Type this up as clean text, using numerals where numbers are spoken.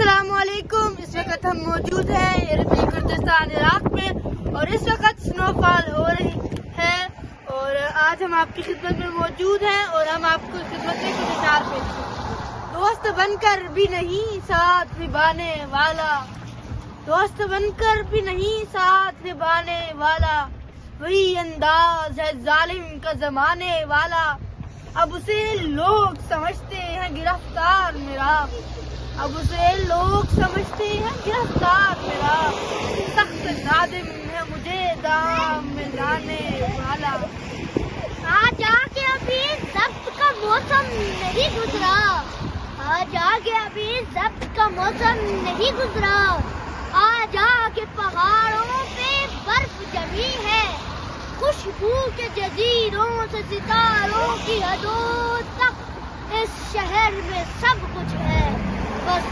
السلام علیکم. اس وقت ہم موجود ہیں عربی کردستان عراق میں اور اس وقت سنو فال ہو رہی ہے اور آج ہم آپ کی خدمت میں موجود ہیں اور ہم آپ کو خدمت میں کچھ اشعار پیش کریں. دوست بن کر بھی نہیں ساتھ نبھانے والا، دوست بن کر بھی نہیں ساتھ نبھانے والا، وہی انداز ہے ظالم کا زمانے والا. اب اسے لوگ سمجھتے ہیں گرفتار میرا، اب اسے لوگ سمجھتے ہیں گرفتار میرا، سخت نادم ہے مجھے دام میں لانے والا. آج آگے ابھی ضبط کا موسم نہیں گزرا، آج آگے ابھی ضبط کا موسم نہیں گزرا، آج آگے پہاڑوں پہ برف جمی ہے، خوشبو کے جزیروں سے ستاروں کی حدود تک اس شہر میں سب کچھ ہے، بس